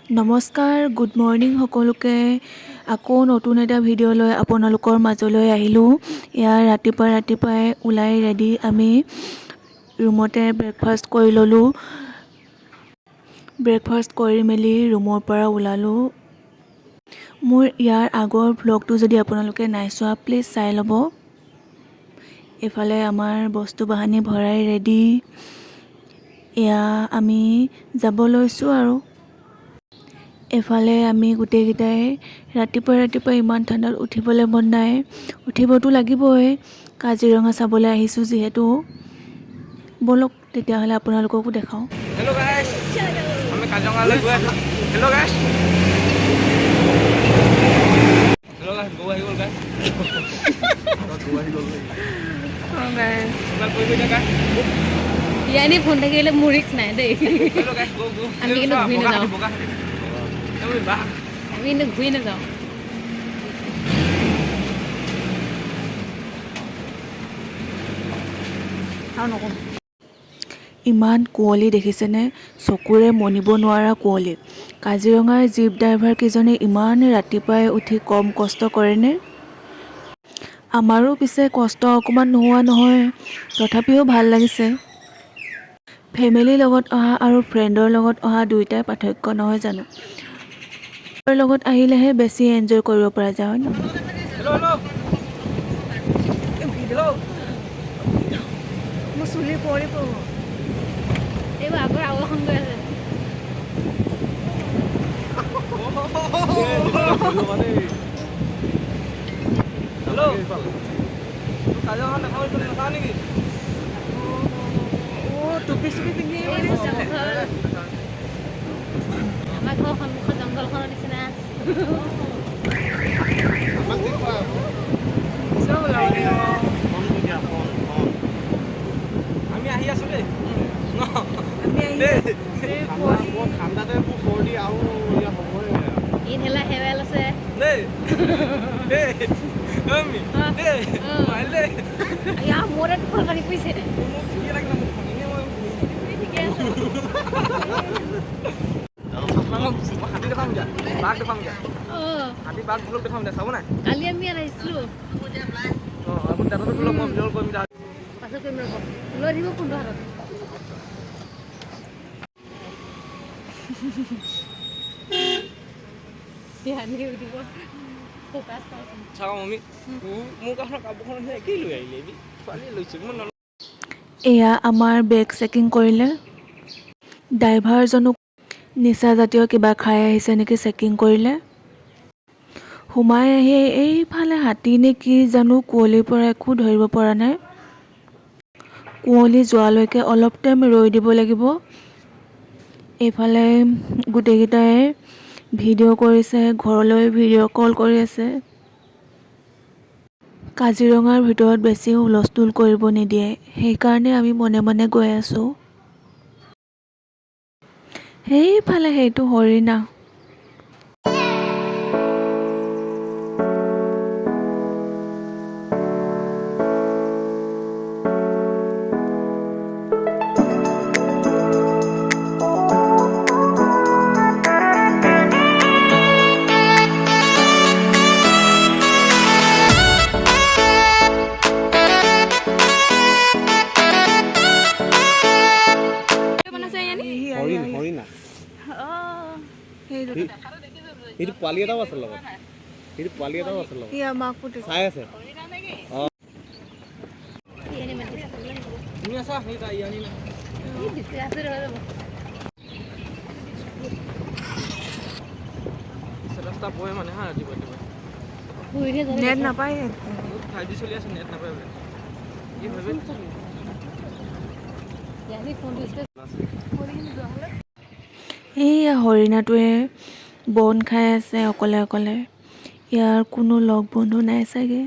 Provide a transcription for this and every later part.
নমস্কাৰ, good morning সকলোকে। আকৌ নতুন এটা ভিডিঅ' লৈ আপোনালোকৰ মাজলৈ আহিলোঁ। ইয়াৰ ৰাতিপুৱাই ওলাই ৰেডি আমি ৰুমতে ব্ৰেকফাষ্ট কৰি ল'লোঁ। ব্ৰেকফাষ্ট কৰি মেলি ৰুমৰ পৰা ওলালোঁ। মোৰ ইয়াৰ আগৰ ভ্লগটো যদি আপোনালোকে নাই চোৱা প্লিজ চাই ল'ব। এইফালে আমাৰ বস্তু বাহানি ভৰাই ৰেডি। এয়া আমি যাব লৈছোঁ আৰু। এফালে আমি গোটেইকেইটাই ৰাতিপুৱা ইমান ঠাণ্ডাত উঠিবলৈ মন নাই, উঠিবতো লাগিবই, কাজিৰঙা চাবলৈ আহিছোঁ যিহেতু। ব'লক তেতিয়াহ'লে আপোনালোককো দেখাওঁ। হেল্ল' গাইছ, আমি কাজিৰঙালৈ গৈ আছোঁ। হেল্ল' গাইছ, হেল্ল' গাইছ, গৌ আহি গ'ল গাইছ। গৌ আহি গ'ল। অঁ গাইছ, আপোনাক কৈ দিয়া গাইছ। ইয়ানি ফোন থাকিলে মোৰ ৰিক্স নাই দেই। হেল্ল' গাইছ, গৌ আমি কিন্তু ঘূৰি নাযাওঁ। বাহ, আমি কিন্তু ঘূৰি নাযাওঁ। আৰু নকওঁ। ইমান কুঁৱলী দেখিছেনে, চকুৰে মনিব নোৱাৰা কুঁৱলী। কাজিৰঙাৰ জীপ ড্ৰাইভাৰ কেইজনে ইমান ৰাতিপুৱাই উঠি কম কষ্ট কৰেনে? আমাৰো পিছে কষ্ট অকণমান নোহোৱা নহয়, তথাপিও ভাল লাগিছে। ফেমিলিৰ লগত অহা আৰু ফ্ৰেণ্ডৰ লগত অহা দুয়োটাই পাৰ্থক্য নহয় জানো। ফ্ৰেণ্ডৰ লগত আহিলেহে বেছি এনজয় কৰিব পৰা যায়, হয় ন? মোৰ চুলি পৰিব। এইবাৰ আগৰ আৰু এখন গৈ আছে। কাজিৰঙা নাখাওঁ নেকি? টুপি চুপি পিন্ধি আমাৰ ঘৰৰ সন্মুখত জংঘলখনৰ নিচিনা। আমি আহি আছোঁ দেই। ঠাণ্ডাতে মোৰ চৰ্দি আৰু হ'বই। ইনহেলাৰ হেৱেল আছে। মোৰ টোপল পানী পৰিছে। হাতী দেখাম দিয়া, বাঘ দেখাম দিয়া। হাতী বাঘ ভুলক দেখাম দিয়া, চাব নাই? কালি আমি ইয়াত আহিছিলোঁ। অঁ, আপুনি দাদাটো ভুলক মই ভিডিঅ' কৰিম দিয়া। পাছত কৰিম ৰ'ব, লৈ দিব ফোনটো হাতত। চাওঁ মমি, মোৰ কাৰণে কাপোৰখন একেই লৈ আহিলে, ছোৱালীয়ে লৈছে মই নলওঁ। এয়া আমাৰ বেগ চেকিং কৰিলে। ড্ৰাইভাৰজনক নিচাজাতীয় কিবা খাই আহিছে নেকি চেকিং কৰিলে। সোমাই আহি এইফালে হাতী নে কি জানো, কুঁৱলীৰ পৰা একো ধৰিব পৰা নাই। কুঁৱলী যোৱালৈকে অলপ টাইম ৰৈ দিব লাগিব। এইফালে গোটেইকেইটাই ভিডিঅ' কৰিছে, ঘৰলৈ ভিডিঅ' কল কৰি আছে। কাজিৰঙাৰ ভিতৰত বেছি হুলস্থুল কৰিব নিদিয়ে, সেইকাৰণে আমি মনে মনে গৈ আছোঁ। সেইফালে সেইটো হৰিণা। এইটো পোৱালি এটাও আছে লগত, চাই আছে। তুমি আছা ৰাস্তা পৰে মানে হা, ৰাতিপুৱা নেট নাপায়। 5G চলি আছে, নেট নাপায় বোলে। কি ভাবে এইয়া হৰিণাটোৱে বন খাই আছে অকলে অকলে। ইয়াৰ কোনো লগ বন্ধু নাই চাগে।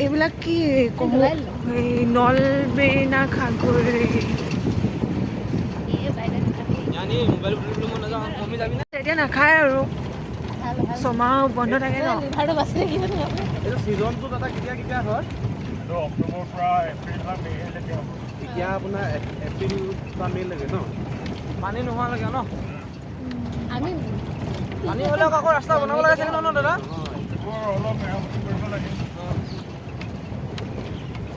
এইবিলাক কি নলবেৰিনা খাগৰি মোবাইল নাযাওঁ, কমি যাবি না? এতিয়া নাখায় আৰু ছমাহ বন্ধ থাকে ন লিভাৰটো বাচি থাকিব এইটো ছিজনটো দাদা কেতিয়া হয় অক্টোবৰৰ পৰা এপ্ৰিল বা মে'লৈকে হ'ব। এতিয়া আপোনাৰ এপ্ৰিল বা মে'লৈকে ন পানী নোহোৱালৈকে ন আমি পানী হ'লেও আকৌ ৰাস্তা বনাব লাগে চাগে ন দাদা বৰ অলপ মেৰামতি কৰিব লাগে।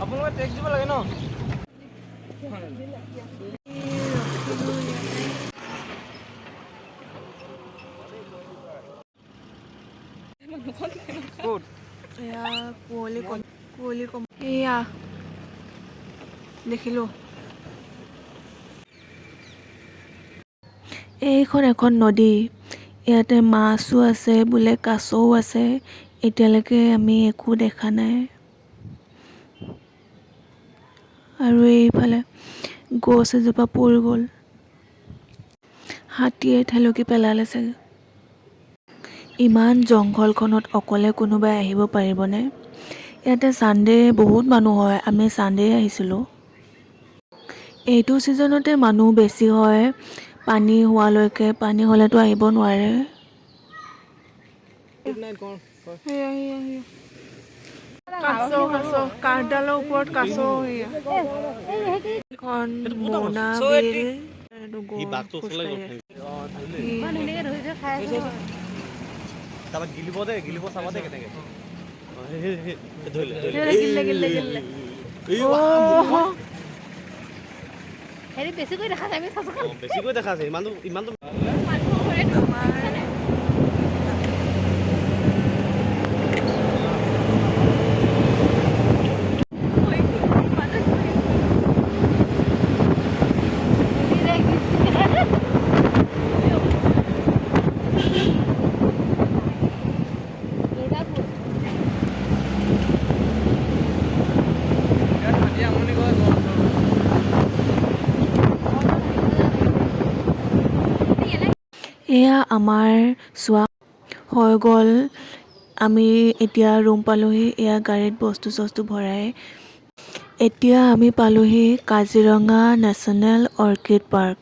আপোনালোকে টেক্স দিব লাগে ন ক'ত এয়া কুঁৱলী কম এয়া দেখিলোঁ এইখন এখন নদী ইয়াতে মাছো আছে বোলে কাছও আছে এতিয়ালৈকে আমি একো দেখা নাই আৰু এইফালে গছ এজোপা পৰি গ'ল হাতীয়ে থেলকি পেলালে চাগে ইমান জংঘলখনত অকলে কোনোবাই আহিব পাৰিবনে ইয়াতে ছানডে বহুত মানুহ হয় আমি ছানডে আহিছিলোঁ এইটো ছিজনতে মানুহ বেছি হয় পানী হোৱালৈকে পানী হ'লেতো আহিব নোৱাৰে গুড নাইট কৰ কাছ কাঠডালৰ ওপৰত কাছ এখন মোনা বিল এইটো গ'ল খোজকাঢ়ি ইমান ধুনীয়াকৈ ধৰি ধৰি খাই আছো তাৰপৰা গিলিব চাবা দে কেনেকৈ গিলে হেৰি বেছিকৈ দেখা যায় আমি চাচোন বেছিকৈ দেখা আছে ইমানটো এয়া আমাৰ চোৱা হৈ গ'ল আমি এতিয়া ৰুম পালোহি এয়া গাড়ীত বস্তু চস্তু ভৰাই এতিয়া আমি পালোহি কাজিৰঙা নেশ্যনেল অৰ্কিড পাৰ্ক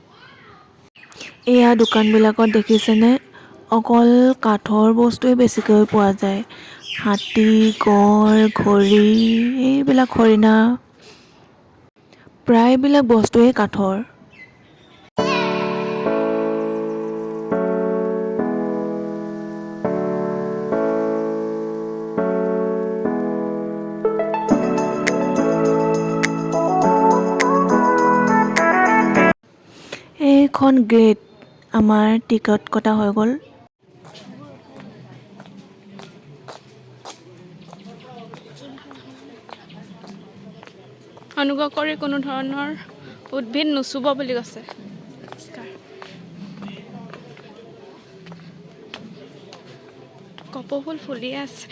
এয়া দোকানবিলাকত দেখিছেনে অকল কাঠৰ বস্তুৱে বেছিকৈ পোৱা যায় হাতী গঁড় ঘড়ী এইবিলাক হৰিণা প্ৰায়বিলাক বস্তুৱেই কাঠৰ এইখন গেট আমাৰ টিকট কটা হৈ গ'ল অনুগ্ৰহ কৰি কোনো ধৰণৰ উদ্ভিদ নুচুব বুলি কৈছে কপৌফুল ফুলি আছে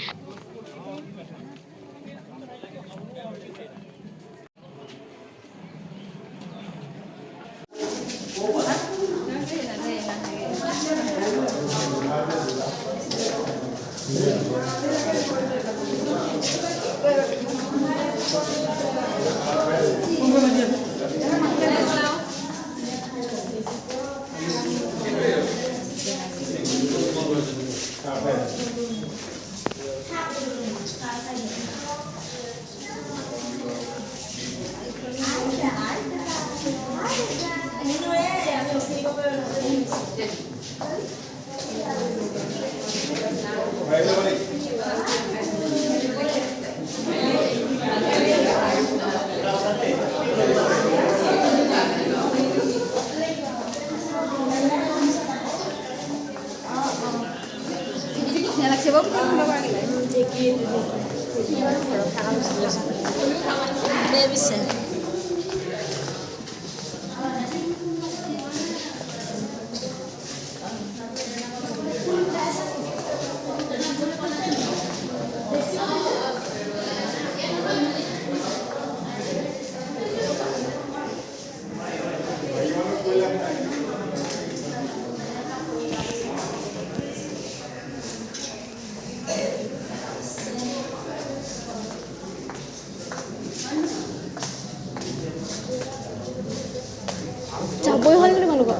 যাবই হ'ল তোমালোকৰ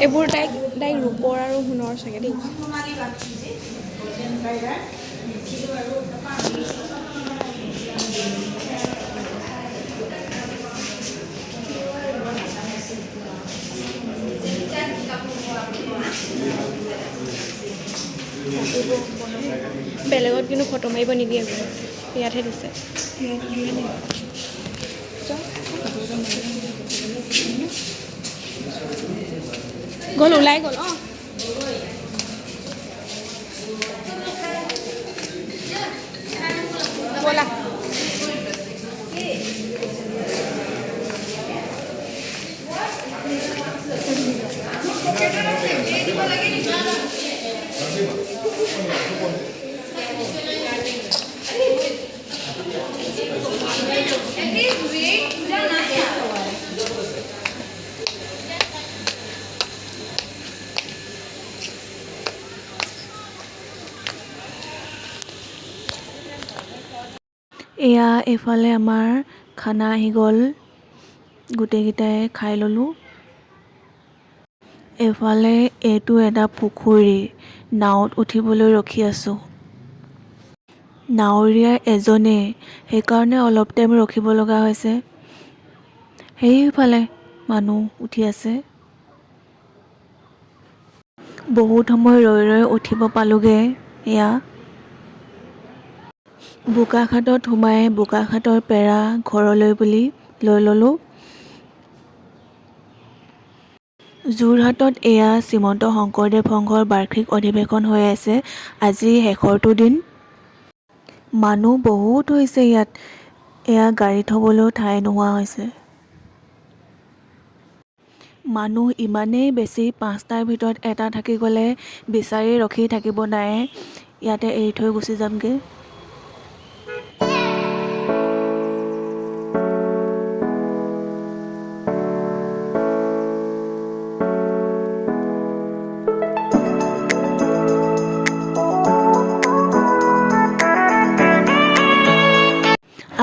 এইবোৰ তাইক ৰূপৰ আৰু সোণৰ চাগে দেই। বেলেগত কিন্তু ফটো মাৰিব নিদিয়ে, ইয়াতহে দিছে। গ'ল, ওলাই গ'ল। অঁ ব'লা। এয়া এইফালে আমাৰ খানা আহি গ'ল, গোটেইকেইটাই খাই ল'লোঁ। এইফালে এইটো এটা পুখুৰী, নাৱত উঠিবলৈ ৰখি আছোঁ। নাৱৰীয়া এজনে, সেইকাৰণে অলপ টাইম ৰখিব লগা হৈছে। সেইফালে মানুহ উঠি আছে। বহুত সময় ৰৈ উঠিব পালোগৈ। এয়া বোকাখাটত সোমাই বোকাখাটৰ পেৰা ঘৰলৈ বুলি লৈ ল'লোঁ। যোৰহাটত এয়া শ্ৰীমন্ত শংকৰদেৱ সংঘৰ বাৰ্ষিক অধিৱেশন হৈ আছে। আজি শেষৰটো দিন। মানুহ বহুত হৈছে ইয়াত। এয়া গাড়ী থ'বলৈও ঠাই নোহোৱা হৈছে। মানুহ ইমানেই বেছি, 5টাৰ ভিতৰত এটা থাকি গ'লে বিচাৰি ৰখি থাকিব নাই, ইয়াতে এৰি থৈ গুচি যামগৈ।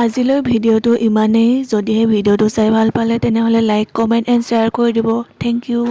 আজিলৈ ভিডিঅ'টো ইমানেই। যদিহে ভিডিঅ'টো চাই ভাল পালে তেনেহ'লে লাইক, কমেণ্ট এণ্ড শ্বেয়াৰ কৰি দিব। Thank U.